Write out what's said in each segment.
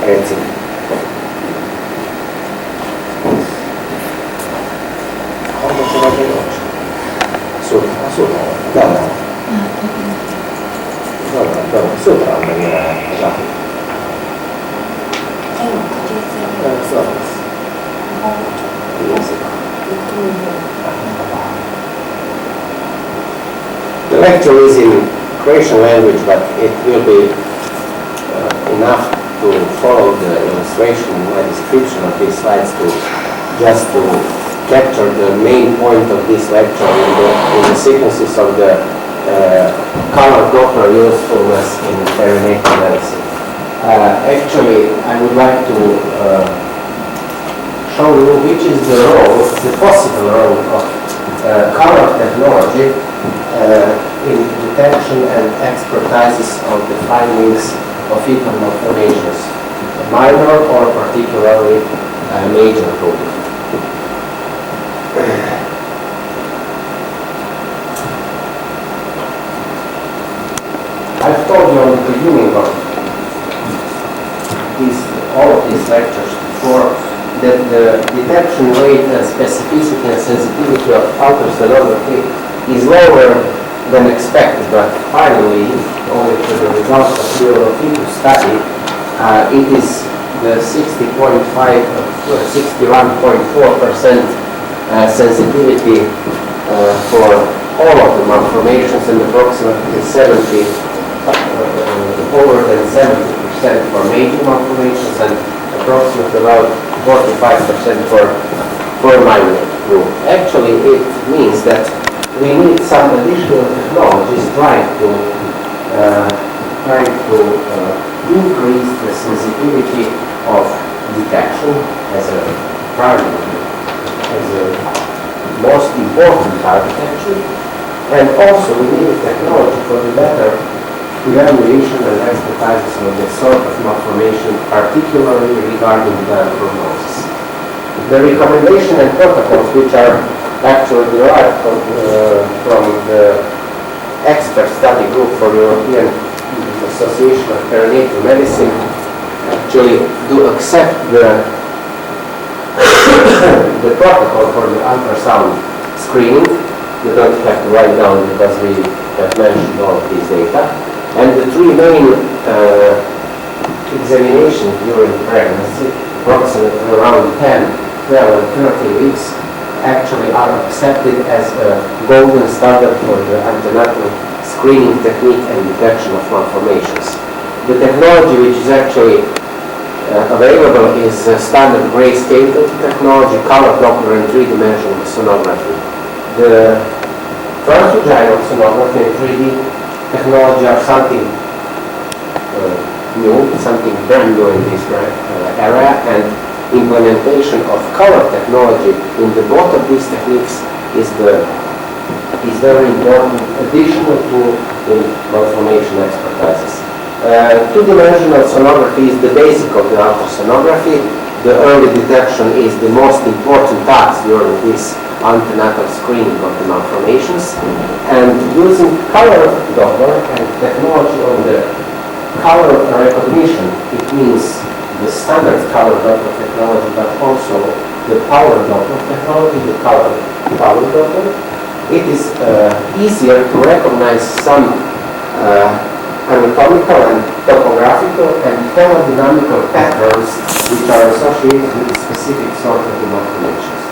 recimo. Onda će vam je doći. Sutra, da. Dobro, sutra onda je da. Evo, kad je The lecture is in Croatian language, but it will be enough to follow the illustration and my description of these slides to capture the main point of this lecture in the sequences of the color Doppler usefulness in perinatal medicine. Actually, I would like to show you which is the possible role of color technology in detection and expertises of the findings of fetal malformations, minor or particularly major group. I've told you on the beginning of all of these lectures before that the detection rate and specificity and sensitivity of ultrasonography is lower than expected, but finally, owing to the results of the Eurofetus study, it is the 61.4% sensitivity for all of the malformations and approximately over than 70% for major malformations and approximately about 45% for minor group. Actually, it means that we need some additional technologies trying to increase the sensitivity of detection as a primary, as a most important target actually, and also we need a technology for the better evaluation and expertise of the sort of malformation, particularly regarding the prognosis. The recommendation and protocols which are actually derived from the expert study group for European Association of Perinatal Medicine actually do accept the protocol for the ultrasound screening. You don't have to write down because we have mentioned all of these data. And the three main examinations during pregnancy, approximately around 10, 12, and 13 weeks, actually are accepted as a golden standard for the antenatal screening technique and detection of malformations. The technology which is actually available is standard grayscale technology, color Doppler, and three-dimensional sonography. The transvaginal sonography and 3D technology are something new, something brand new in this area, and implementation of color technology in the both of these techniques is very important additional tool in malformation expertises. Two-dimensional sonography is the basic of the ultrasonography. The early detection is the most important task during this antenatal screening of the malformations, and using color Doppler and technology of the color recognition, it means the standard color Doppler technology, but also the power Doppler technology, the color power Doppler. It is easier to recognize some anatomical and topographical and thermodynamical patterns which are associated with specific sort of the malformations.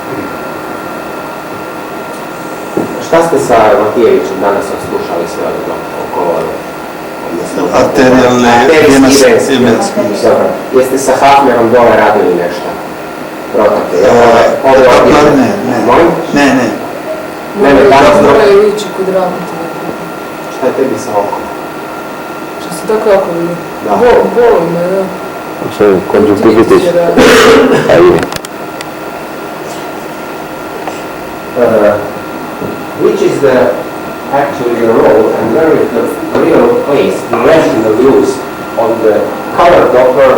Šta ste sa Matijevićem danas odslušali sve oko arterijalne Jeste sa Hafnerom dole radili nešto? Protoke? Ne, danas moraju ići kod ravnatelja. Šta je tebi sa okom? Što se tako jako vidi? Boli me, da. Što je konjunktivitis? Which is actually the role and where is the real place, the rational use of the color Doppler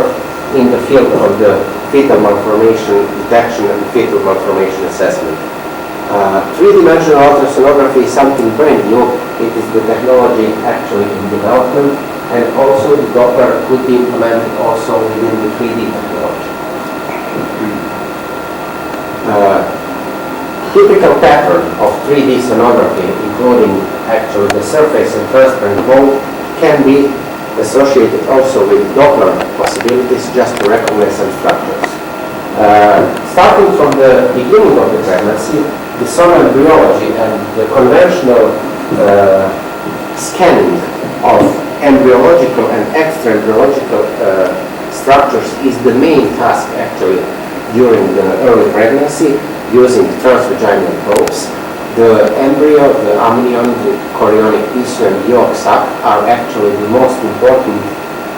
in the field of the fetal malformation detection and fetal malformation assessment. Three-dimensional ultrasonography is something brand new. It is the technology actually in development, And also the Doppler could be implemented also within the 3D technology. Typical pattern of 3D sonography, including actually the surface and transparent mode, can be associated also with Doppler possibilities just to recognize some structures. Starting from the beginning of the pregnancy, the sonoembryology and the conventional scanning of embryological and extra-embryological structures is the main task actually during the early pregnancy using transvaginal probes. The embryo, the amnion, the chorionic tissue and the yolk sac are actually the most important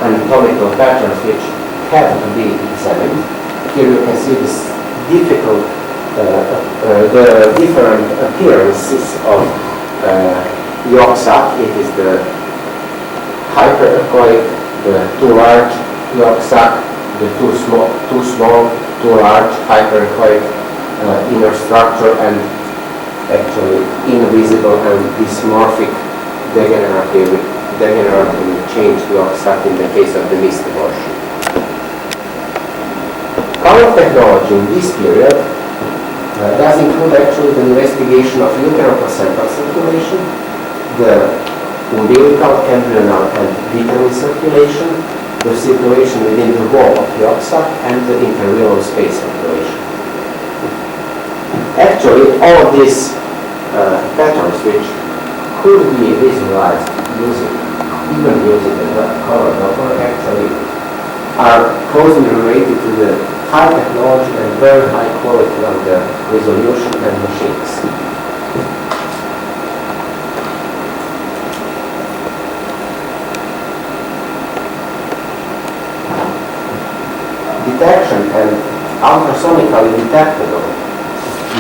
anatomical patterns which have to be examined. Here you can see this difficult, the different appearances of yolk sac. It is the hyperechoic, the too large yolk sac, the too small, too large hyperechoic inner structure, and actually invisible and dysmorphic degeneratively changed yolk sac in the case of the missed abortion. Color technology in this period does include actually the investigation of uteroplacental circulation, the umbilical, embryonal and vitelline circulation, the circulation within the wall of the yolk sac, and the intervillous space circulation. Actually, all of these patterns which could be visualized even using the color Doppler actually are closely related to the high technology and very high quality of the resolution and machines. Detection and ultrasonically detectable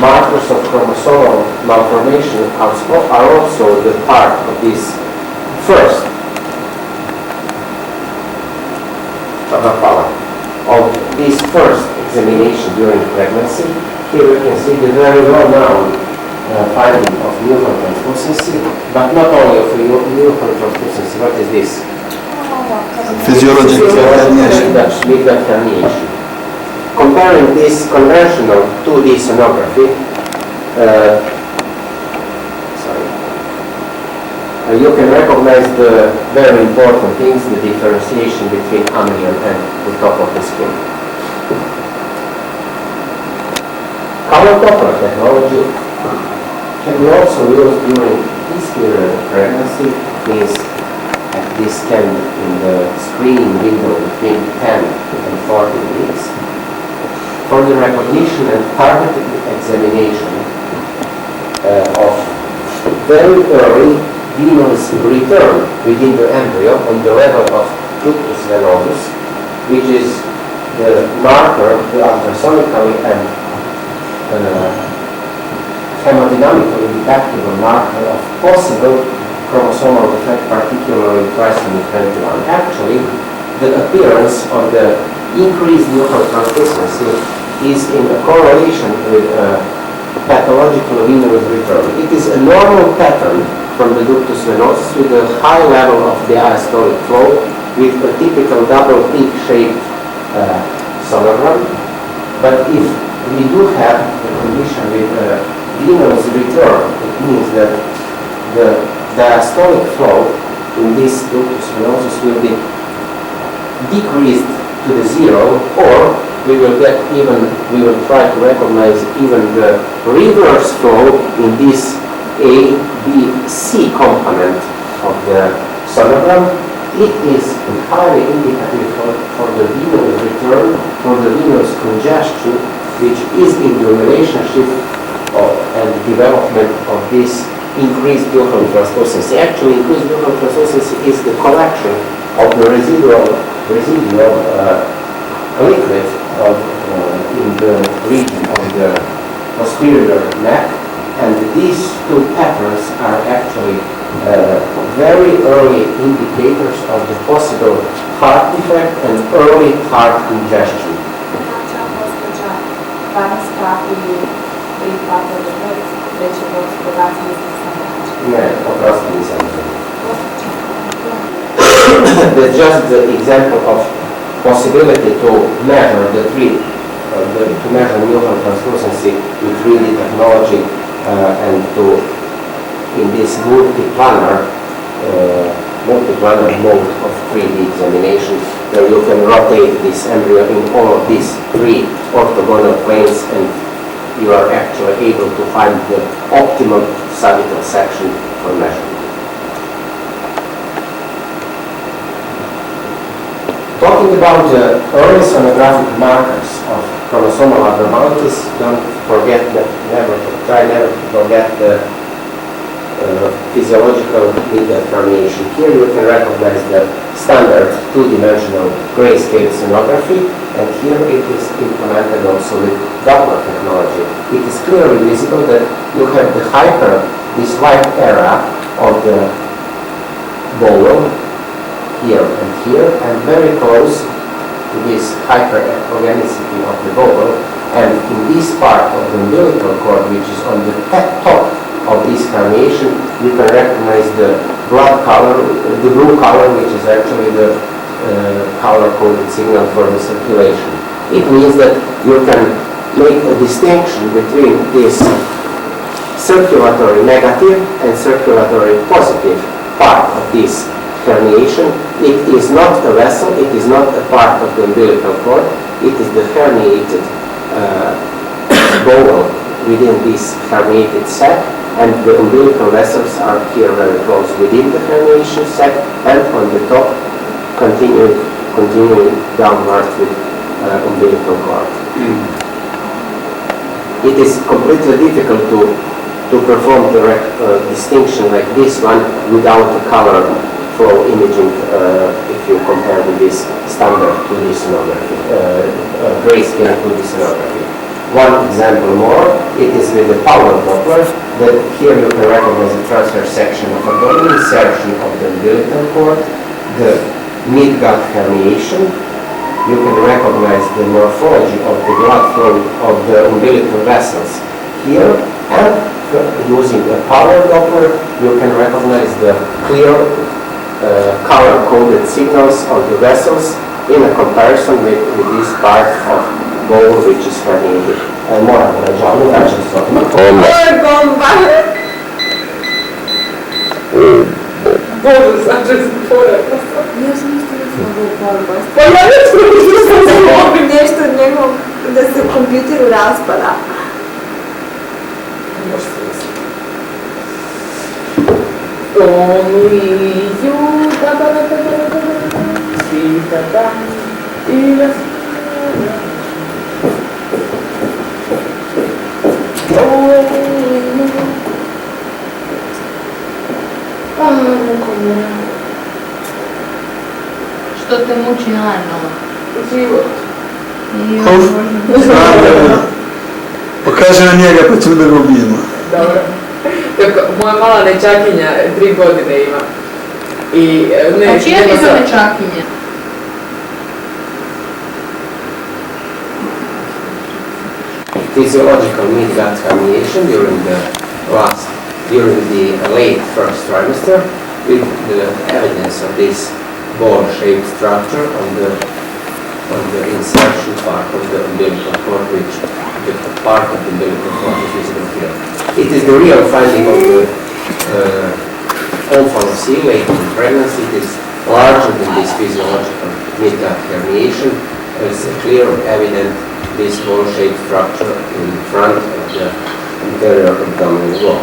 markers of chromosomal malformation are also the part of this first examination during pregnancy. Here you can see the very well-known finding of newborn translucency, but not only of newborn translucency. What is this? Physiological herniation. Midgut herniation. Comparing this conventional 2D sonography, you can recognize the very important things, the differentiation between amnion and the top of the skin. Color Doppler technology can be also used during this period of pregnancy, means at this scan in the screening window between 10 and 14 weeks, for the recognition and targeted examination of very early venous return within the embryo on the level of ductus venosus, which is the marker, the ultrasonically and hemodynamically detectable marker of possible chromosomal defect, particularly trisomy 21. Actually, the appearance of the increased nuclear translucency is in a correlation with pathological venous return. It is a normal pattern from the ductus venosus with a high level of diastolic flow with a typical double peak-shaped sonogram. But if we do have a condition with venous return, it means that the diastolic flow in this ductus venosus will be decreased to the zero, or we will try to recognize even the reverse flow in this A, B, C component of the sonogram. It is highly indicative for the venous return, for the venous congestion, which is in the relationship of and development of this increased buccal translucency. Actually, increased buccal translucency is the collection of the residual liquid in the region of the posterior neck, and these two patterns are actually very early indicators of the possible heart defect and early heart congestion. That's just the example of possibility to measure to measure Newton translucency with 3D technology and to, in this multi-planar mode of 3D examination, where you can rotate this embryo in all of these 3 orthogonal planes, and you are actually able to find the optimal sagittal section for measurement. Talking about the early sonographic markers of chromosomal abnormalities, don't forget that, try never to forget the physiological mid-gut herniation. Here you can recognize the standard 2-dimensional grayscale sonography, and here it is implemented also with Doppler technology. It is clearly visible that you have this white area of the bowel here and here, and very close to this hyperechogenicity of the bowel, and in this part of the umbilical cord, which is on the top of this herniation, you can recognize the blood color, the blue color, which is actually the color-coded signal for the circulation. It means that you can make a distinction between this circulatory negative and circulatory positive part of this herniation. It is not a vessel, it is not a part of the umbilical cord, it is the herniated bowel within this herniated sac, and the umbilical vessels are here very close within the herniation sac, and on the top continuing downwards with umbilical cord. It is completely difficult to perform the distinction like this one without a color flow imaging if you compare with this standard 2D sonography, grayscale 2D sonography. One example more, it is with the power Doppler, that here you can recognize the transverse section of abdomen, insertion of the umbilical cord, the mid-gut herniation. You can recognize the morphology of the blood flow of the umbilical vessels here, and using a power Doppler, you can recognize the clear color-coded signals of the vessels in a comparison with this part of bowel which is herniated. Moram reći, znači Bomba! Bože, sad će se porekla. Ja sam isto mislila da je bomba. Pa ja Nešto od njegov, da se u kompjuteru raspada. Možete misliti. Only you, Što te muči Ano? Život. Pokaže na njega pa ćemo da ga ubijemo. Dobro. Tako, moja mala nečakinja 3 godine ima. I A čija ti to nečakinja? Physiological mid-gut herniation during the late first trimester, with the evidence of this ball-shaped structure on the insertion part of the umbilical cord, which the part of the umbilical cord is visible here. It is the real finding of the omphalocele late in pregnancy. It is larger than this physiological mid-gut herniation. There is a clear, evident this ball-shaped structure in front of the anterior abdominal wall.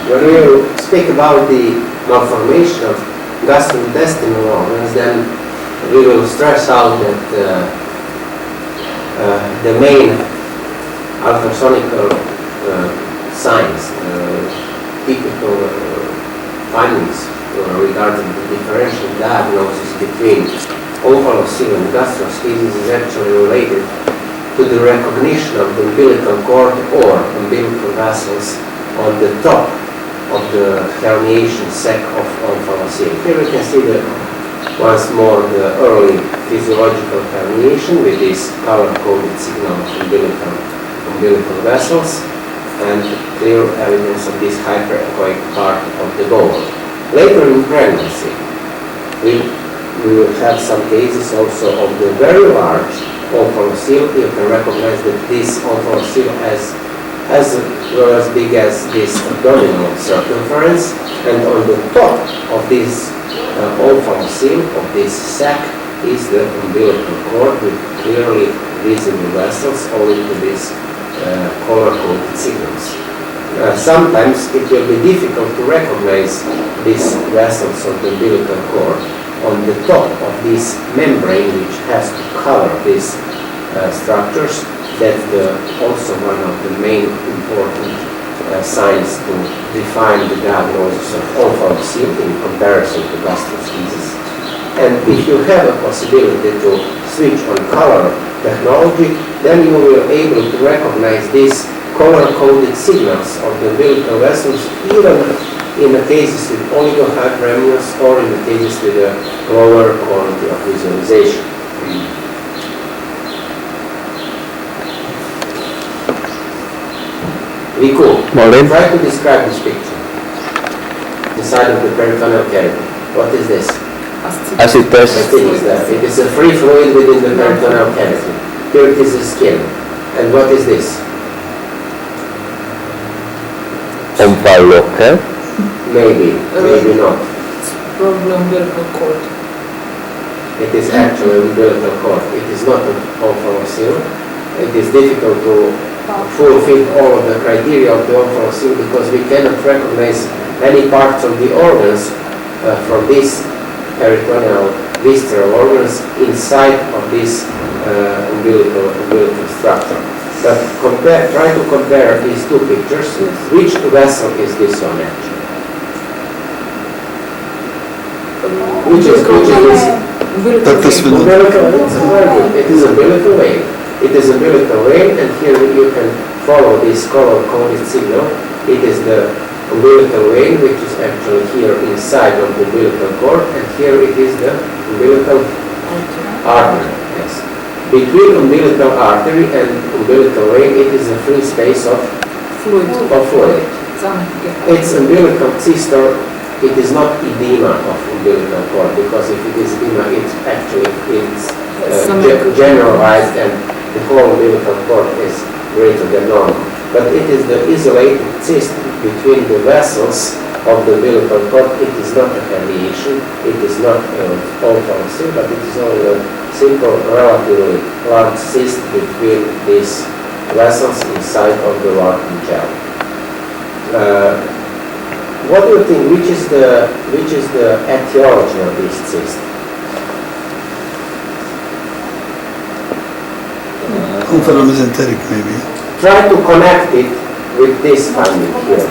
When we speak about the malformation of gastrointestinal organs, then we will stress out that the main ultrasonical signs, typical findings regarding the differential diagnosis between omphalocele and gastroschisis is actually related to the recognition of the umbilical cord or umbilical vessels on the top of the herniation sac of omphalocele. Here we can see once more the early physiological herniation with this color-coded signal of umbilical vessels and clear evidence of this hyperechoic part of the bowel. Later in pregnancy, we will have some cases also of the very large omphalocele. You can recognize that this omphalocele has well as big as this abdominal circumference, and on the top of this omphalocele, of this sac, is the umbilical cord with clearly visible vessels owing to these color-coded signals. Sometimes it will be difficult to recognize these vessels of the umbilical cord on the top of this membrane, which has to cover these structures. That's also one of the main important signs to define the diagnosis of omphalocele in comparison to gastroschisis. And if you have a possibility to switch on color technology, then you will be able to recognize these color-coded signals of the umbilical vessels, even in the cases with oligohydramnios or in the cases with a lower quality of visualization. Wiku, try to describe this picture. The side of the peritoneal cavity. What is this? Acid test. It is a free fluid within the peritoneal cavity. Here it is the skin. And what is this? Omphalocele. Maybe, maybe not. Probably umbilical cord. It is actually umbilical cord. It is not an omphalocele. It is difficult to fulfill all of the criteria of the omphalocele because we cannot recognize any parts of the organs from this peritoneal visceral organs inside of this umbilical structure. But try to compare these two pictures. Which vessel is this one actually? Which is this? Umbilical. It's very good. It is umbilical vein. It is umbilical vein, and here you can follow this color-coded signal. It is the umbilical vein, which is actually here inside of the umbilical cord, and here it is the umbilical artery. Yes. Between umbilical artery and umbilical vein, it is a free space of fluid. It's umbilical cyst, or it is not edema of umbilical cord, because if it is edema, it actually is generalized, and the whole umbilical cord is greater than normal. But it is the isolated cyst between the vessels of the umbilical cord. It is not a herniation, it is not omphalocele, but it is only a simple, relatively large cyst between these vessels inside of the Warthin gel. What do you think? Which is the etiology of this cyst? Omphalomesenteric, maybe. Try to connect it with this finding here.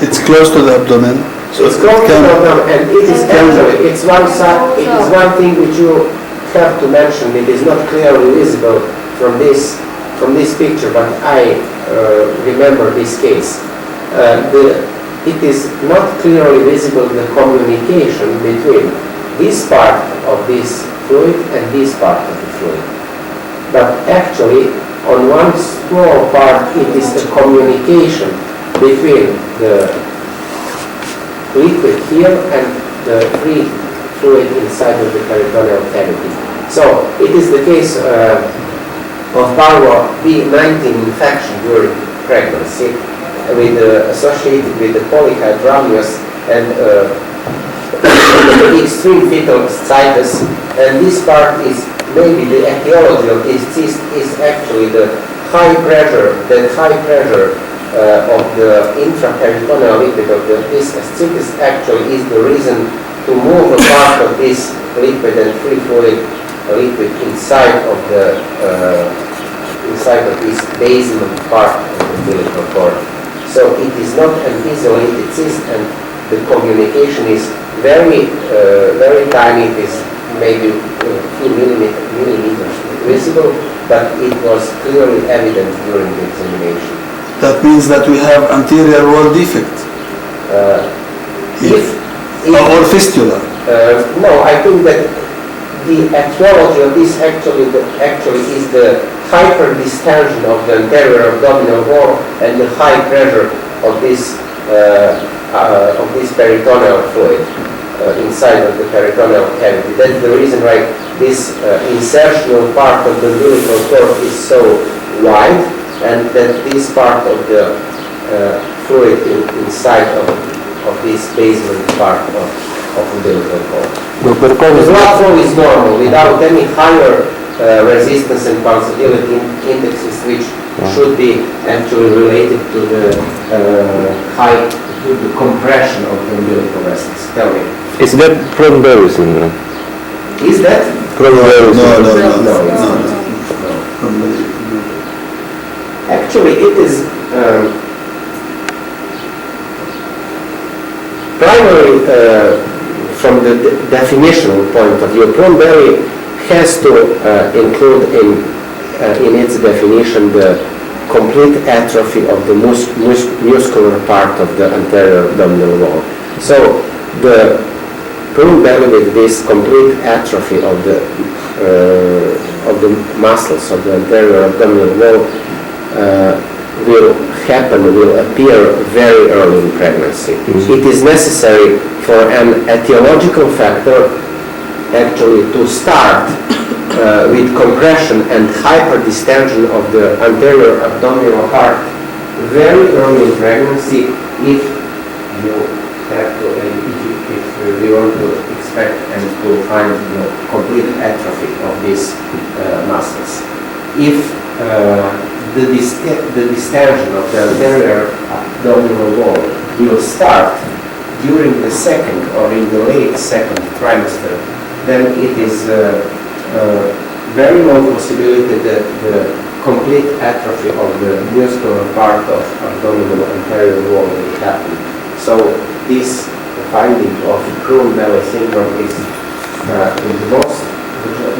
It's close to the abdomen. So it's close to the abdomen, and it is actually, it's one side, it is one thing which you have to mention. It is not clearly visible from this picture, but I remember this case. It is not clearly visible the communication between this part of this fluid and this part of the fluid. But actually, on one small part, it is the communication between the liquid here and the free fluid inside of the peritoneal cavity. So, it is the case of parvo B19 infection during pregnancy, associated with the polyhydramnios and the extreme fetal cytus, and this part is maybe the etiology of this cyst is actually the high pressure of the intraperitoneal liquid of this ascites actually is the reason to move a part of this liquid and free fluid liquid inside of this basement part of the umbilical cord. So it is not an isolated cyst, and the communication is very tiny. It is maybe a few millimeters visible, but it was clearly evident during the examination. That means that we have anterior wall defect. Or fistula. No, I think that the etiology of this actually is the hyperdistension of the anterior abdominal wall and the high pressure of this of this peritoneal fluid inside of the peritoneal cavity. That's the reason why this insertional part of the umbilical cord is so wide, and that this part of the fluid inside of this basement part of umbilical cord. The blood flow is normal without any higher resistance and pulsatility indexes, which should be actually related to the to the compression of the umbilical vessels. Tell me. Is that Cranberry syndrome? Is that? Cranberry syndrome. No, it's not. No. Actually, it is primary from the definitional point of view. Cranberry has to include in its definition the complete atrophy of the muscular part of the anterior abdominal wall. So the prune belly with this complete atrophy of the muscles of the anterior abdominal wall will appear very early in pregnancy. It is necessary for an etiological factor actually to start with compression and hyperdistension of the anterior abdominal part very early in pregnancy if you have to, if you want to expect and to find the complete atrophy of these muscles. If the distension of the anterior abdominal wall will start during the second or in the late second trimester, then it is very low possibility that the complete atrophy of the muscular part of abdominal anterior wall will happen. So this finding of prune belly syndrome is in the vast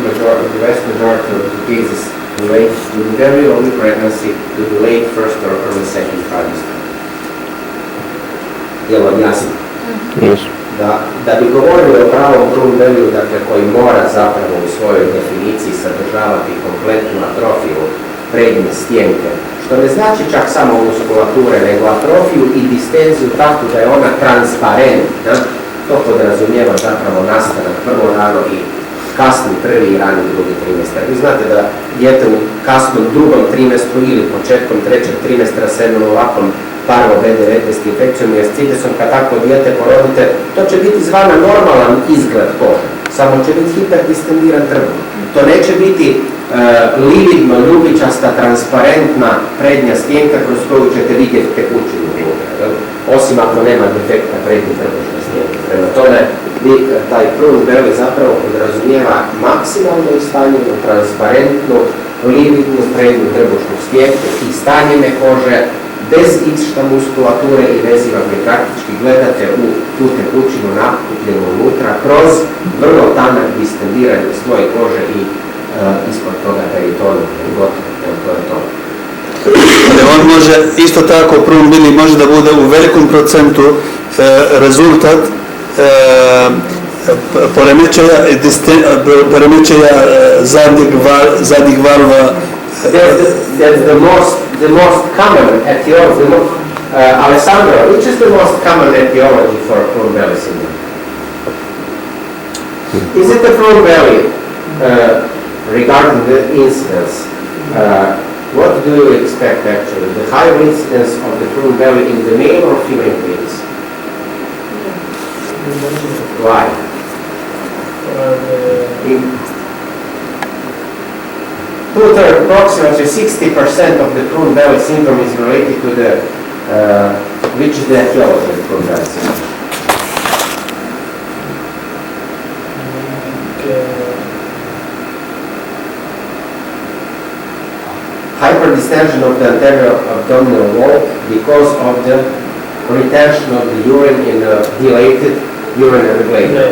majority of the cases related to the very early pregnancy, to the late first or early second trimester. Jel vam jasno? Yes. Da bi govorili o pravom prune belly, dakle, koji mora zapravo u svojoj definiciji sadržavati kompletnu atrofiju prednje stijenke, što ne znači čak samo muskulature, nego atrofiju i distenziju tako da je ona transparentna, to podrazumijeva zapravo nastanak prvo rano i kasni prvi i rani drugi trimestar. Vi znate da dijete u kasnom drugom trimestru ili početkom trećeg trimestra s jednom ovakvom parvo-BD19 infekcijom i ascidesom, kad tako dijete porodite, to će biti zvana normalan izgled kože, samo će biti hiperdistendiran trbuh. To neće biti lividno, ljubičasta, transparentna prednja stijenka kroz koju ćete vidjeti tekućinu unutra, osim ako nema defekta prednje trbušne stijenke. Prema tome, taj prune belly zapravo podrazumijeva maksimalno istanjenu, transparentnu, lividnu prednju trbušnu stijenku i stanjene kože bez išta muskulature i veziva gdje praktički gledate u tu tekućinu nakupljenu unutra kroz vrlo tanak distendirani sloj kože i ispod toga peritonu i gotovo, to je to. Ali on može, isto tako prune belly može da bude u velikom procentu rezultat poremećaja zadnjih valva. That's the most common etiology. Alessandro, which is the most common etiology for prune belly syndrome? Is it the prune belly regarding the incidence? What do you expect actually? The higher incidence of the prune belly in the male or female babies? Why? Approximately 60% of the prune belly syndrome is related to the, which is the etiology of the prune belly syndrome? Hyperdistension of the anterior abdominal wall because of the retention of the urine in a dilated urinary bladder.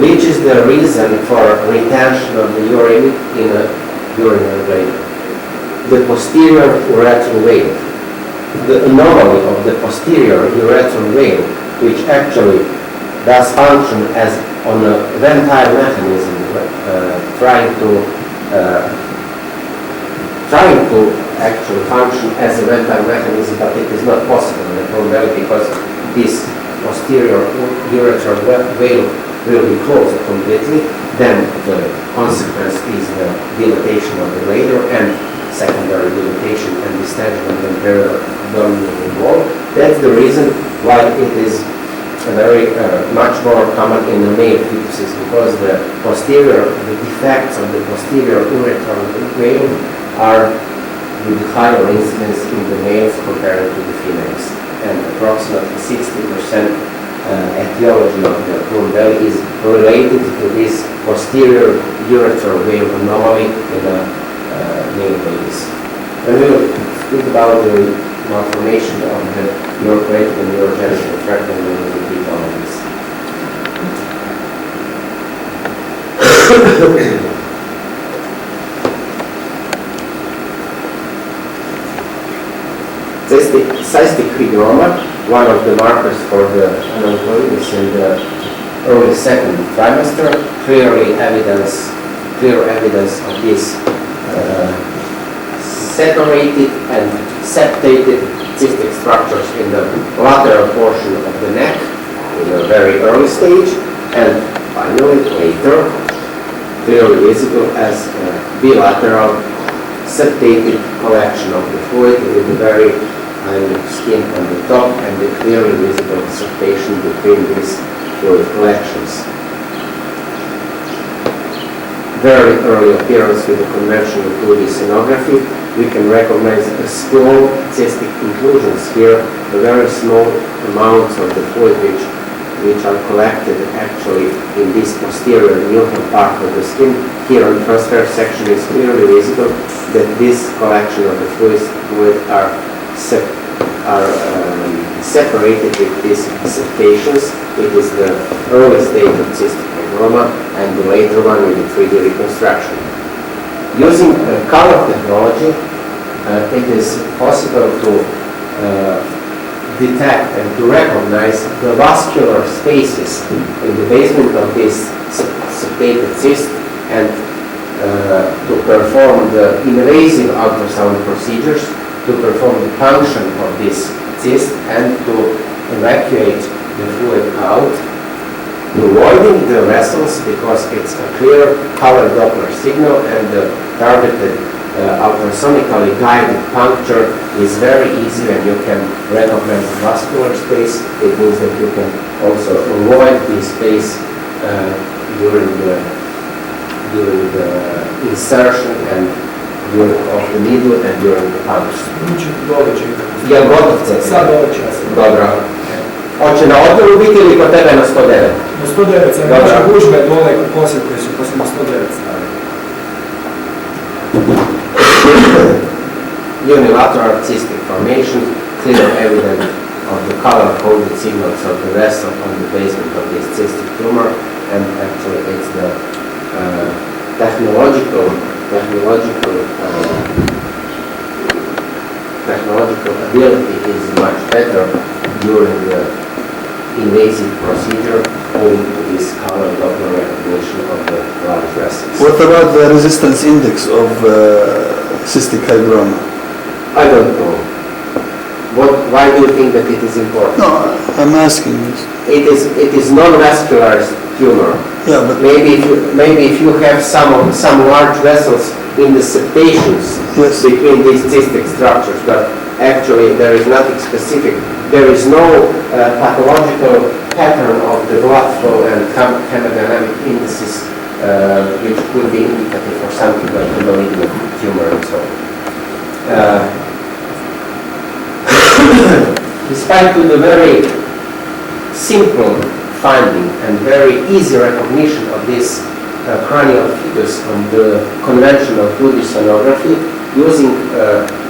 Which is the reason for retention of the urine in a urinary bladder? The posterior urethral vein. The anomaly of the posterior urethral vein, which actually does function as on a ventile mechanism, trying to actually function as a ventile mechanism, but it is not possible in the prune belly because this posterior ureter valve will be closed completely, then the consequence is the dilatation of the bladder and secondary dilatation and distension of the inferior abdominal wall. That's the reason why it is very much more common in the male fetuses, because the defects of the posterior ureter valve are with higher incidence in the males compared to the females, and approximately 60% etiology of the prune belly is related to this posterior ureter valve anomaly in the male babies. And we will speak about the malformation of the uroparetic and urogenital tract, and we will repeat all of this. Cystic hygroma, one of the markers for the aneuploidies in the early second trimester, clear evidence of this separated and septated cystic structures in the lateral portion of the neck in a very early stage, and finally later clearly visible as a bilateral septated collection of the fluid with a very fine skin on the top and the clearly visible septation between these fluid collections. Very early appearance with the conventional 2D sonography. We can recognize a small cystic inclusions here, a very small amounts of the fluid which are collected actually in this posterior nuchal part of the skin. Here on transverse section is clearly visible that this collection of the fluid are separated with these septations. It is the early stage of cystic hygroma and the later one with the 3D reconstruction. Using color technology, it is possible to detect and to recognize the vascular spaces in the basement of this septated cyst, and to perform the invasive ultrasound procedures, to perform the punction of this cyst and to evacuate the fluid out, avoiding the vessels because it's a clear color Doppler signal, and the targeted ultrasonically guided puncture is very easy and you can recognize the vascular space. It means that you can also avoid this space during the insertion and of the needle and during the punch. Ja gotov ceci. Sad ovo čas. Dobro. Hoće na odboru biti ili kod tebe na 109? Na 109, sam naša gužbe dole kod posjetke su, pa sam na 109 stavio. Unilateral cystic formation, clear evidence of the color-coded signals of the vessel on the basement of this cystic tumor, and actually it's the technological ability is much better during the invasive procedure owing to this color Doppler recognition of the large vessels. What about the resistance index of cystic hygroma? I don't know. Why do you think that it is important? No, I'm asking this. It is non-vascular tumor. Yeah, but Maybe if you have some large vessels in the septations yes, between these cystic structures, but actually there is nothing specific. There is no pathological pattern of the blood flow and hemodynamic indices which could be indicative for something like a malignant tumor and so on. Despite the very simple finding and very easy recognition of this cranial fetus on the conventional 2D sonography, using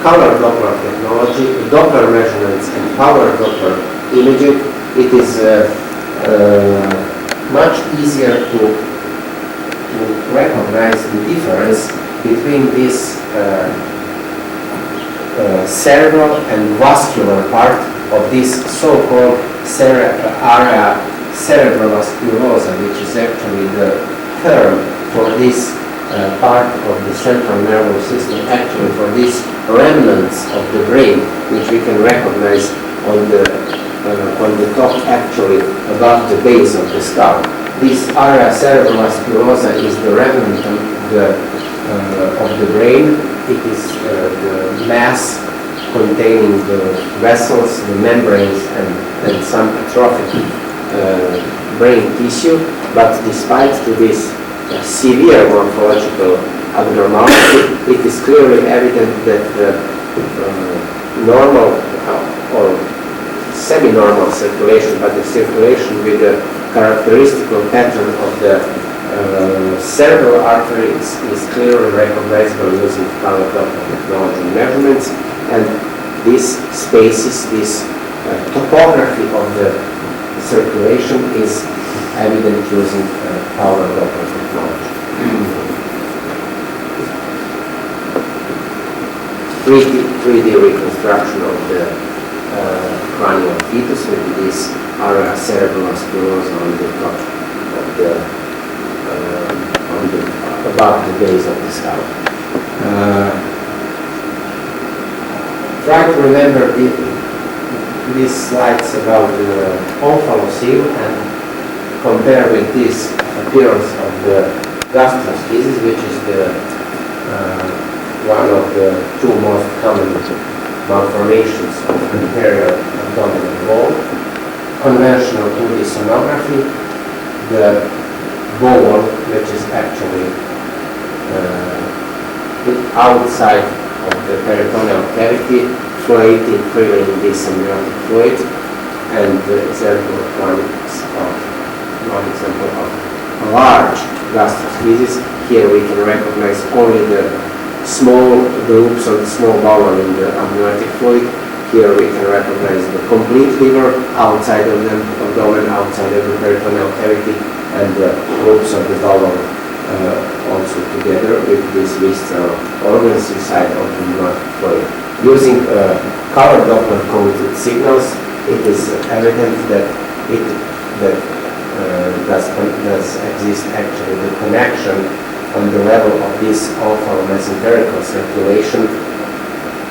color Doppler technology, Doppler measurements and power Doppler imaging, it is much easier to recognize the difference between this cerebral and vascular part of this so-called area cerebrovasculosa, which is actually the term for this part of the central nervous system, actually for these remnants of the brain, which we can recognize on the on the top, actually above the base of the skull. This area cerebellar spirosa is the remnant of the brain. It is the mass containing the vessels, the membranes, and some atrophic brain tissue. But despite to this severe morphological abnormality, it is clearly evident that the normal or semi-normal circulation, but the circulation with the characteristical pattern of the cerebral artery is clearly recognizable using color Doppler technology measurements, and these spaces, this topography of the circulation is evident using color Doppler technology. 3D reconstruction of the cranial fetus with this area cerebellar spirosa on the top of the above the base of the skull. Try to remember these slides about the omphalocele and compare with this appearance of the gastroschisis, which is the one of the two most common malformations of the anterior abdominal wall. Conventional 2D sonography, the bone, which is actually outside of the peritoneal cavity, floating freely in this amniotic fluid, and the example of one example of a large gastroschisis. Here we can recognize only the small groups of the small bowel in the amniotic fluid. Here we can recognize the complete liver outside of the abdomen, outside of the peritoneal cavity, and the groups of the bowel also together with these visceral organs inside of the amniotic fluid. Using color Doppler coded signals, it is evident that does exist actually the connection on the level of this omphalomesentérical circulation,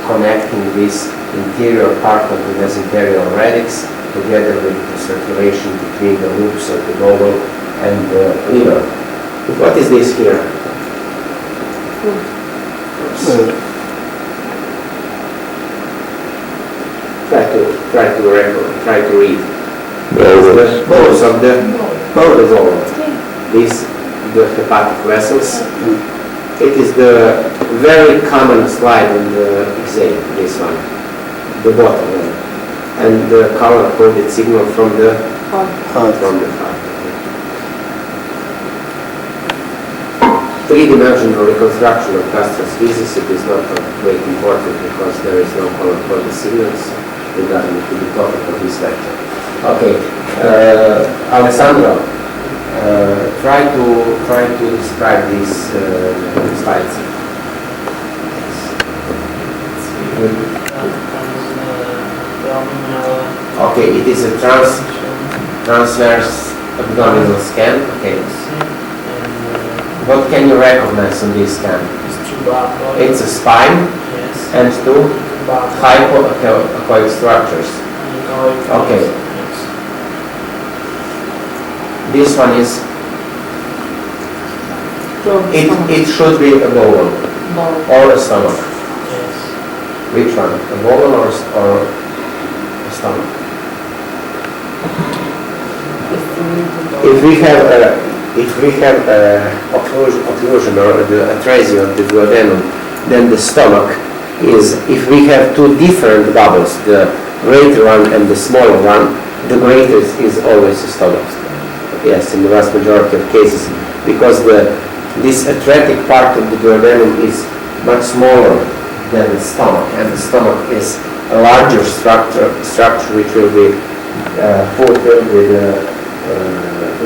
connecting this interior part of the mesenterial radix together with the circulation between the loops of the bowel and the liver. What is this here? Try to read. The bowels of the bowel. These the hepatic vessels. It is the very common slide in the exam, this one, the bottom one, and the color-coded signal from the heart. Three-dimensional reconstruction of gastroschisis, it is not of great importance because there is no color-coded signals regarding the topic of this lecture. Okay, Alessandro. Try to describe these slides. Okay, it is a transverse abdominal scan. Okay. What can you recognize on this scan? It's a spine and two hypoechoic structures. Okay. This one is, it should be a bowel or a stomach. Which one? A bowel or a stomach? If we have occlusion or the atresia of the duodenum, then the stomach is, if we have two different bubbles, the greater one and the smaller one, the greater is always the stomach. Yes, in the vast majority of cases, because this atretic part of the duodenum is much smaller than the stomach, and the stomach is a larger structure which will be filled with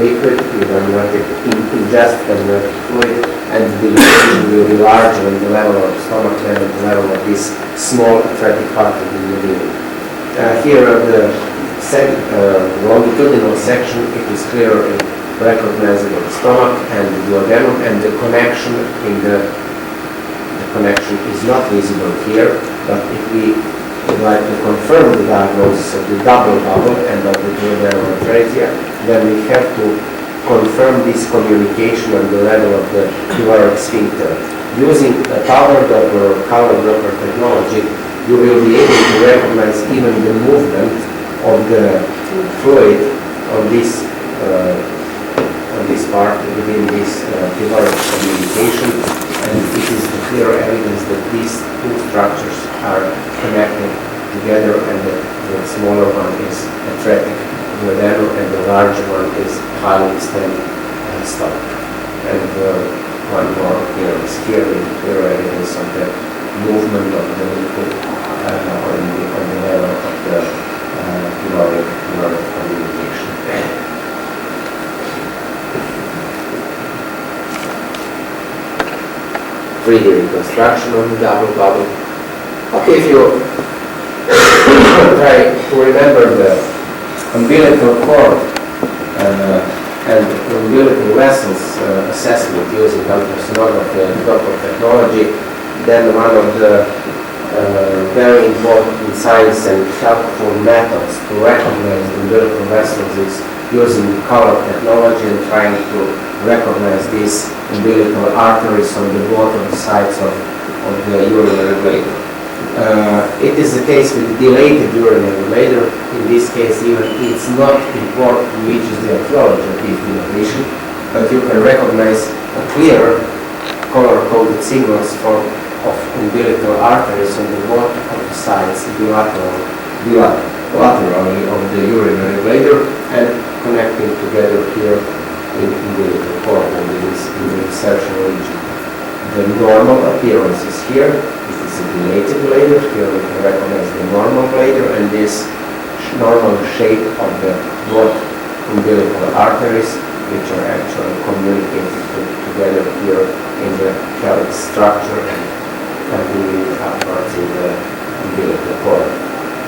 liquid, with amniotic ingest amniotic fluid, and the dilatation will be larger on the level of the stomach than at the level of this small atretic part of the duodenum. Here are the longitudinal section, it is clearly recognizable stomach and the duodenum, and the connection connection is not visible here, but if we would like to confirm the diagnosis of the double bubble and of the duodenal-atrasia, then we have to confirm this communication on the level of the pyloric sphincter. Using a power Doppler or color Doppler technology, you will be able to recognize even the movement of the fluid on this part within this pyloric communication, and it is the clear evidence that these two structures are connected together, and the smaller one is atretic duodenum and the larger one is highly extended stomach. And one more here is clearly clear evidence of the movement of the liquid on the level of the pyloric communication. 3D reconstruction of the double bubble. Okay, if you try to remember the umbilical cord and umbilical vessels assessment using ultrasonography and Doppler technology, then one of the very important science and helpful methods to recognize the umbilical vessels is using color technology and trying to recognize these umbilical arteries on the bottom sides of the urinary bladder. It is the case with dilated urinary bladder. In this case, even it's not important which is the etiology of this dilation, but you can recognize a clear color-coded signals of umbilical arteries on the bottom of the sides laterally of the urinary bladder and connecting together here in the umbilical cord and in the insertion region. The normal appearance is here. This is a dilated bladder. Here we can recognize the normal bladder and this normal shape of the both umbilical arteries, which are actually communicated together here in the calyx structure and continuing upwards in the umbilical cord.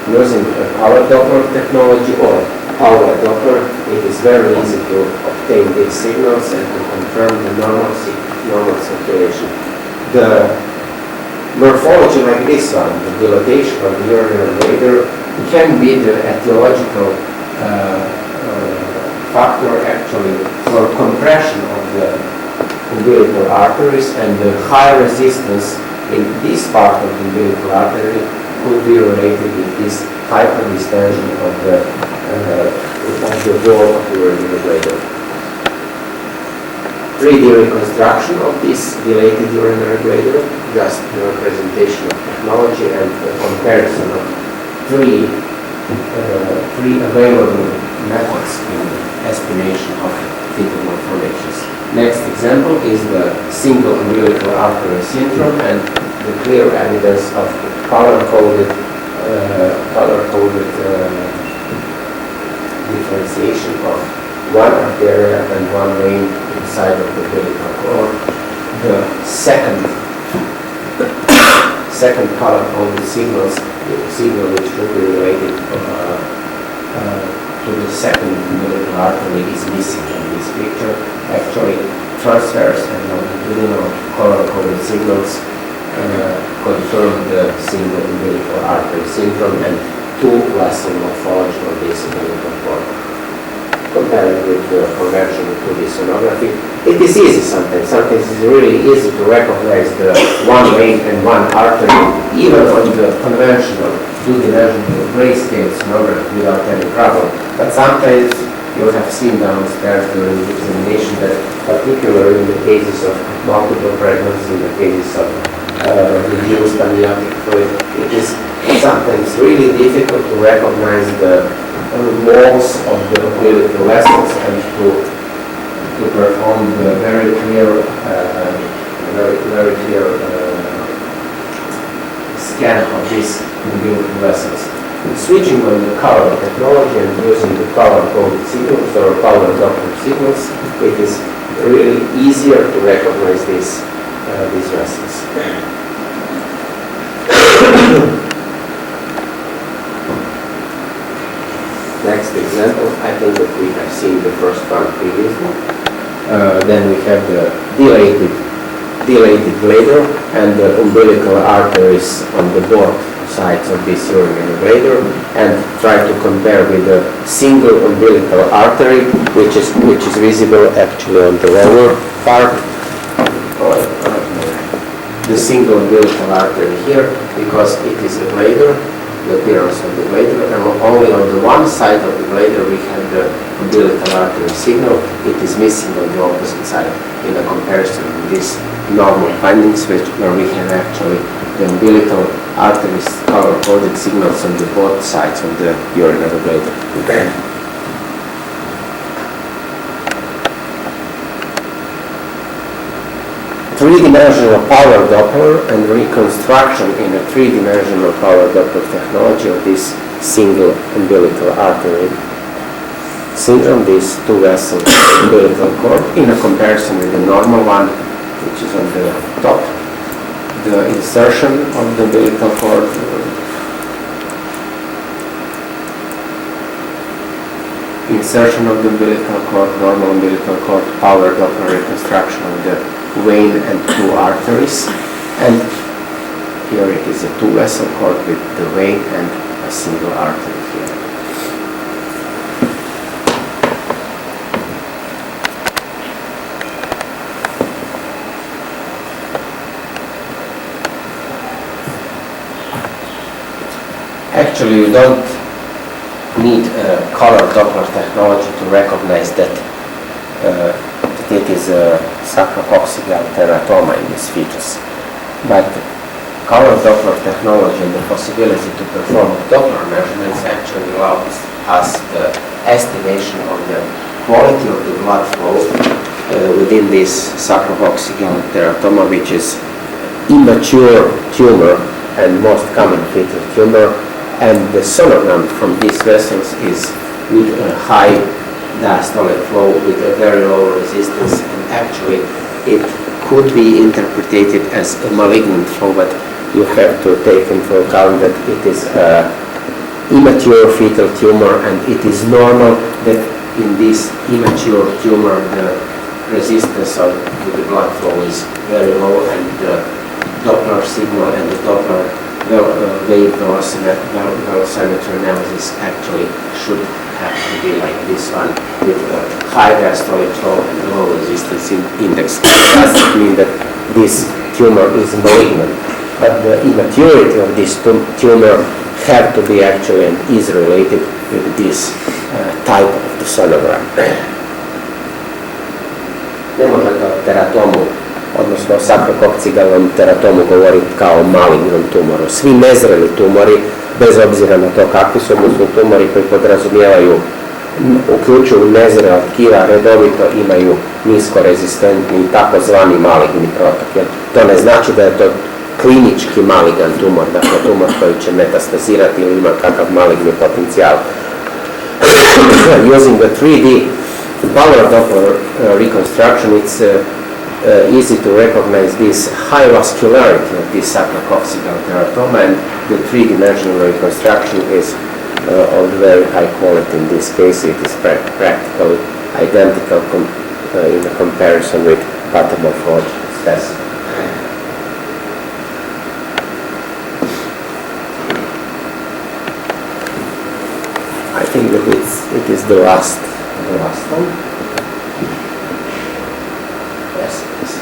Using power Doppler technology or power Doppler, it is very easy to obtain these signals and to confirm the normal circulation. The morphology like this one, the dilatation of the urinary bladder, can be the etiological factor actually for compression of the umbilical arteries, and the high resistance in this part of the umbilical artery could be related with this hyperdistension of the wall of the urinary bladder. 3D reconstruction of this dilated urinary bladder, just a representation of technology and a comparison of three available methods in estimation of fetal malformations. Next example is the single umbilical artery syndrome and the clear evidence of color-coded differentiation of one arteria and one vein inside of the umbilical cord. The second color-coded signal which will be related to the second umbilical artery is missing in this picture. Actually, transverse and longitudinal color-coded signals confirm the single umbilical artery syndrome and two lesser morphology of this umbilical cord. Comparing with the conventional 2D sonography, it is easy sometimes. Sometimes it's really easy to recognize the one vein and one artery, even on the conventional two-dimensional grayscale sonography without any problem. But sometimes you have seen downstairs during the examination that, particularly in the cases of multiple pregnancy, in the cases of reduced amniotic fluid, it is sometimes really difficult to recognize the walls of the umbilical vessels and to perform the very clear scan of these umbilical vessels. Switching on the color technology and using the color-coded signals or power Doppler signals, it is really easier to recognize these vessels. Next example, I think that we have seen the first one previously. Then we have the dilated bladder and the umbilical arteries on the both sides of this urinary bladder and try to compare with the single umbilical artery, which is visible actually on the lower part. The single umbilical artery here, because it is a bladder, the appearance of the bladder, and only on the one side of the bladder we have the umbilical artery signal. It is missing on the opposite side in a comparison with these normal findings, where we have actually the umbilical arteries color-coded signals on the both sides of the urinary bladder. Three-dimensional power Doppler and reconstruction in a three-dimensional power Doppler technology of this single umbilical artery syndrome, this two-vessel umbilical cord, in a comparison with the normal one, which is on the top. The insertion of the umbilical cord, normal umbilical cord, power Doppler reconstruction of the vein and two arteries, and here it is a two-vessel cord with the vein and a single artery here. Actually, you don't need color Doppler technology to recognize that it is a sacrococcygeal teratoma in this fetus. But color Doppler technology and the possibility to perform Doppler measurements actually allows us the estimation of the quality of the blood flow within this sacrococcygeal teratoma, which is immature tumor and most common fetal tumor, and the sonogram from these vessels is with a high diastolic flow with a very low resistance, and actually it could be interpreted as a malignant flow, but you have to take into account that it is an immature fetal tumor, and it is normal that in this immature tumor the resistance to the blood flow is very low, and the Doppler signal and the Doppler wave velocimeter analysis actually should have to be like this one, with a high diastolic flow and low resistance index. It doesn't mean that this tumor is malignant, but the immaturity of this tumor have to be actually and is related with this type of the sonogram. Ne možete o teratomu, odnosno sacrococcygealnom teratomu govoriti kao malignom tumoru. Svi nezreli tumori, bez obzira na to kakvi su, odnosno tumori koji podrazumijevaju, uključuju nezrela tkiva, redovito imaju nisko rezistentni i takozvani maligni protok. Jer to ne znači da je to klinički maligan tumor, dakle tumor koji će metastazirati ili ima kakav maligni potencijal. Using the 3D power Doppler reconstruction, it's easy to recognize this high vascularity of this sacrococcygeal teratoma, and the three-dimensional reconstruction is of very high quality. In this case, it is practically identical in comparison with pathomorphology test. I think that it is the last one. Yes, it is.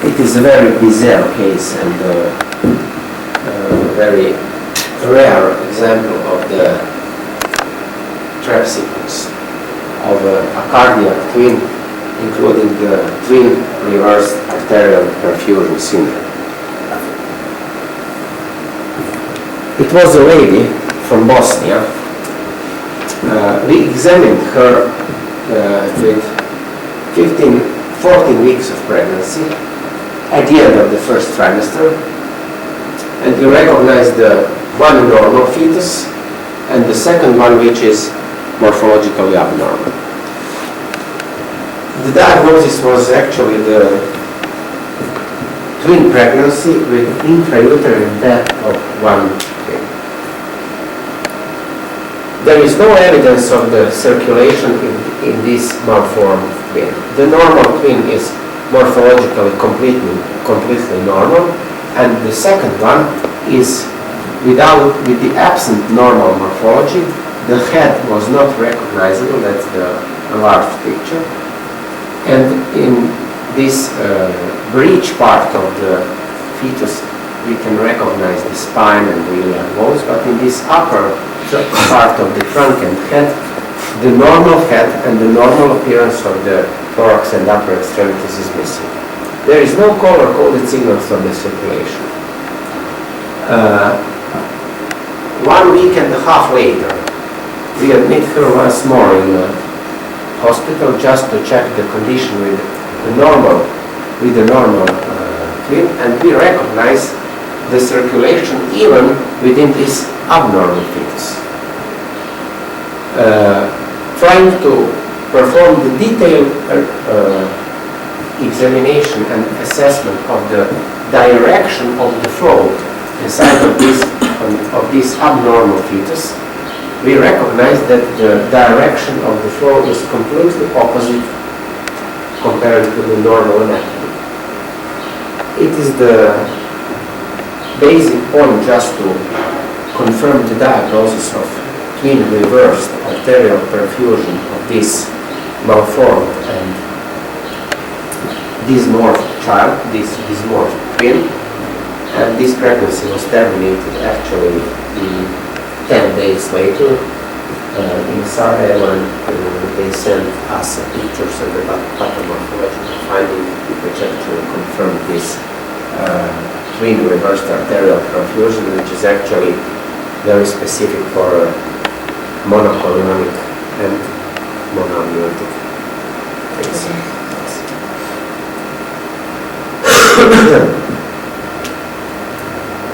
It is a very bizarre case and very rare example of the trap sequence of a cardiac twin, including the twin reversed arterial perfusion syndrome. It was a lady from Bosnia. We examined her with 14 weeks of pregnancy at the end of the first trimester, and we recognized the one normal fetus and the second one which is morphologically abnormal. The diagnosis was actually the twin pregnancy with intrauterine death of one twin. There is no evidence of the circulation in this malformed twin. The normal twin is morphologically completely normal, and the second one is with the absent normal morphology. The head was not recognizable, that's the large picture, and in this breech part of the fetus we can recognize the spine and the iliac bones, but in this upper part of the trunk and head, the normal head and the normal appearance of the thorax and upper extremities is missing. There is no color-coded signal for the circulation. 1 week and a half later, we admit her once more in the hospital just to check the condition with the normal twin, and we recognize the circulation even within this abnormal fetus. Trying to perform the detailed examination and assessment of the direction of the flow inside of this abnormal fetus, we recognize that the direction of the flow is completely opposite compared to the normal anatomy. It is the basic point just to confirm the diagnosis of twin reversed arterial perfusion of this malformed and dysmorphed child, this dysmorphed twin, and this pregnancy was terminated actually 10 days later in Sarajevo, and they sent us pictures of the pathomorphological finding which actually confirmed this twin reversed arterial perfusion, which is actually very specific for monochorionic and monoamniotic case.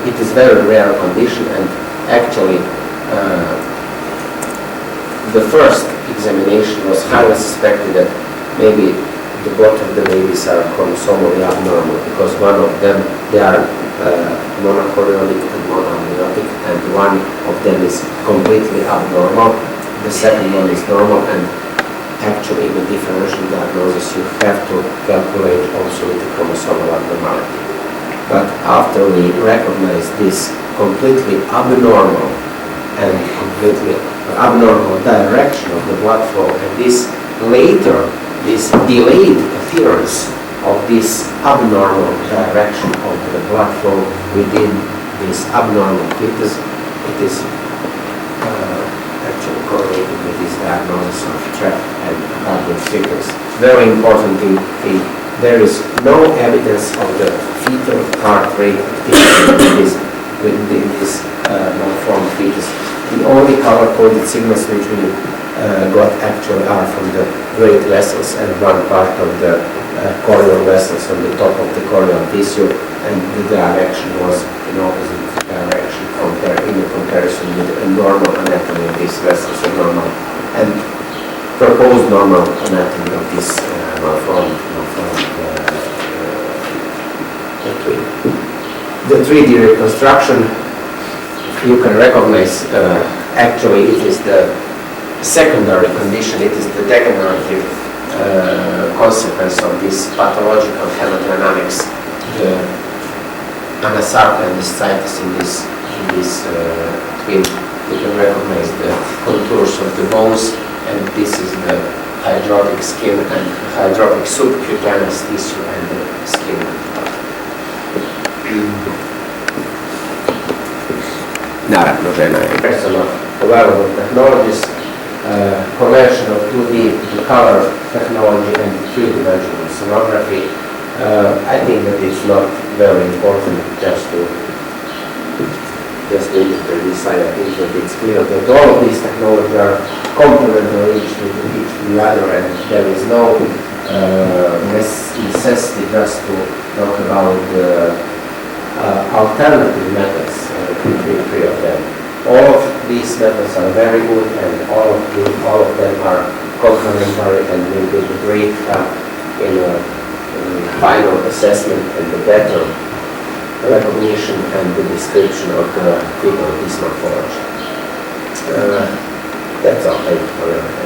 It is very rare condition, and actually the first examination was highly suspected that maybe both of the babies are chromosomally abnormal, because one of them, they are monochorionic and monoamniotic, and one of them is completely abnormal. The second one is normal, and actually in the differential diagnosis you have to calculate also with the chromosomal abnormality. But after we recognize this completely abnormal and completely abnormal direction of the blood flow, and this delayed appearance of this abnormal direction of the blood flow within this abnormal fetus, it is actually correlated with this diagnosis of TREP and cardiac sickness. Very important thing, there is no evidence of the fetal heart rate activity within this malformed fetus. The only color-coded signals which we got actually are from the great vessels and one part of the chorial vessels on the top of the chorial tissue, and the direction was in opposite direction in comparison with the normal anatomy of these vessels and normal and proposed normal anatomy of this malformed twin. The 3D reconstruction, you can recognize actually it is the secondary condition, it is the degenerative consequence of this pathological hemodynamics, the anasarcoendocytis in this twin. You can recognize the contours of the bones, and this is the hydrotic skin and hydrotic subcutaneous tissue and the skin. Naravno, žena je impression of available technologies, conversion of 2D to color technology and three-dimensional sonography. I think that it's not very important just to interpret this slide. I think that it's clear that all of these technologies are complementary each to the other, and there is no necessity just to talk about the alternative methods between three of them. All of these methods are very good, and all of them are complementary and will be great in a final assessment and the better recognition and the description of the fetal dysmorphology. That's all. Thank you for your attention.